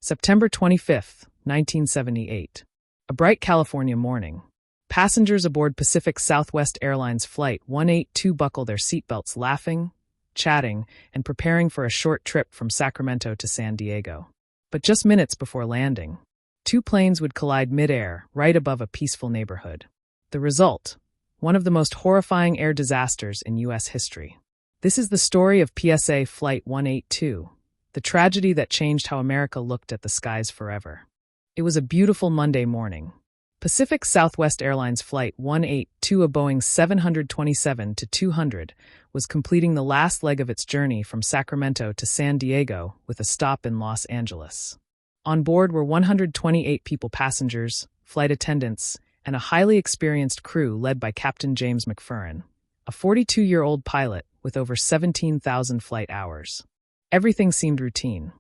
September 25th, 1978. A bright California morning. Passengers aboard Pacific Southwest Airlines Flight 182 buckle their seatbelts, laughing, chatting, and preparing for a short trip from Sacramento to San Diego. But just minutes before landing, two planes would collide midair right above a peaceful neighborhood. The result, one of the most horrifying air disasters in U.S. history. This is the story of PSA Flight 182, the tragedy that changed how America looked at the skies forever. It was a beautiful Monday morning. Pacific Southwest Airlines Flight 182, a Boeing 727-200, was completing the last leg of its journey from Sacramento to San Diego with a stop in Los Angeles. On board were 128 people, passengers, flight attendants, and a highly experienced crew led by Captain James McFerrin, a 42-year-old pilot with over 17,000 flight hours. Everything seemed routine.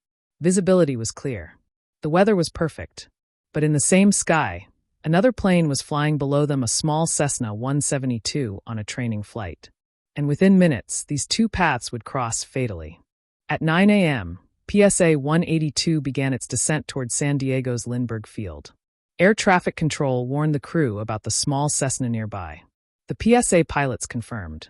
Visibility was clear. The weather was perfect. But in the same sky, another plane was flying below them, a small Cessna 172 on a training flight. And within minutes, these two paths would cross fatally. At 9 a.m., PSA 182 began its descent toward San Diego's Lindbergh Field. Air traffic control warned the crew about the small Cessna nearby. The PSA pilots confirmed,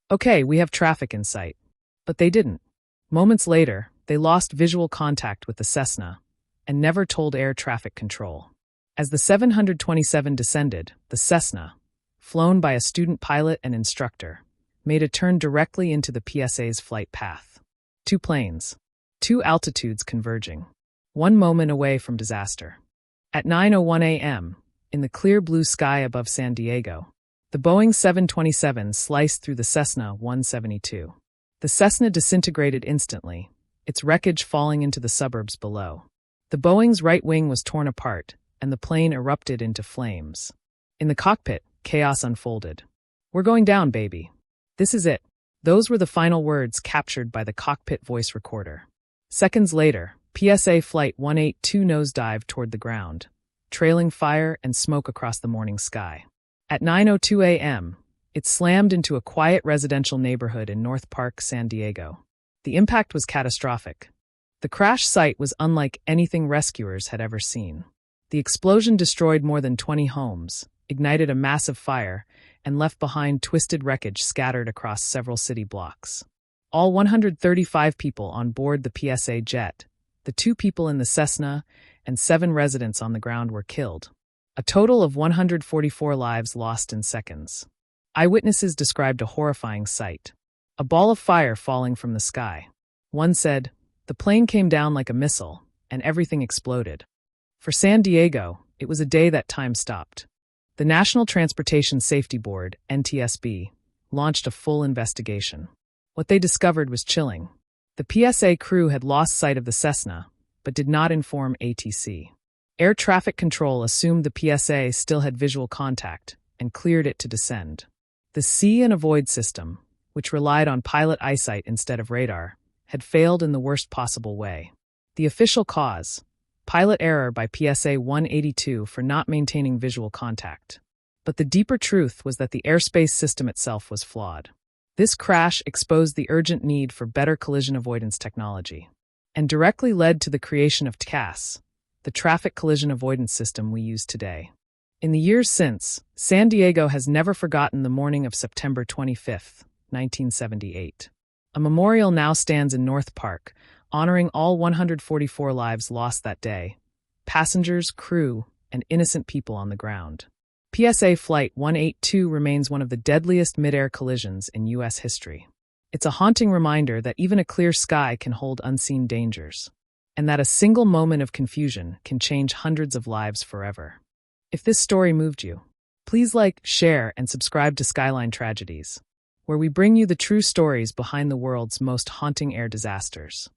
"Okay, we have traffic in sight." But they didn't. Moments later, they lost visual contact with the Cessna and never told air traffic control. As the 727 descended, the Cessna, flown by a student pilot and instructor, made a turn directly into the PSA's flight path. Two planes, two altitudes converging, one moment away from disaster. At 9:01 a.m., in the clear blue sky above San Diego, the Boeing 727 sliced through the Cessna 172. The Cessna disintegrated instantly, its wreckage falling into the suburbs below. The Boeing's right wing was torn apart, and the plane erupted into flames. In the cockpit, chaos unfolded. "We're going down, baby. This is it." Those were the final words captured by the cockpit voice recorder. Seconds later, PSA Flight 182 nosedived toward the ground, trailing fire and smoke across the morning sky. At 9:02 a.m., it slammed into a quiet residential neighborhood in North Park, San Diego. The impact was catastrophic. The crash site was unlike anything rescuers had ever seen. The explosion destroyed more than 20 homes, ignited a massive fire, and left behind twisted wreckage scattered across several city blocks. All 135 people on board the PSA jet, the two people in the Cessna, and 7 residents on the ground were killed. A total of 144 lives lost in seconds. Eyewitnesses described a horrifying sight. A ball of fire falling from the sky. One said, "The plane came down like a missile, and everything exploded." For San Diego, it was a day that time stopped. The National Transportation Safety Board, NTSB, launched a full investigation. What they discovered was chilling. The PSA crew had lost sight of the Cessna, but did not inform ATC. Air traffic control assumed the PSA still had visual contact and cleared it to descend. The see and avoid system, which relied on pilot eyesight instead of radar, had failed in the worst possible way. The official cause, pilot error by PSA 182 for not maintaining visual contact. But the deeper truth was that the airspace system itself was flawed. This crash exposed the urgent need for better collision avoidance technology, and directly led to the creation of TCAS, the traffic collision avoidance system we use today. In the years since, San Diego has never forgotten the morning of September 25, 1978. A memorial now stands in North Park, honoring all 144 lives lost that day, passengers, crew, and innocent people on the ground. PSA Flight 182 remains one of the deadliest mid-air collisions in U.S. history. It's a haunting reminder that even a clear sky can hold unseen dangers, and that a single moment of confusion can change hundreds of lives forever. If this story moved you, please like, share, and subscribe to Skyline Tragedies, where we bring you the true stories behind the world's most haunting air disasters.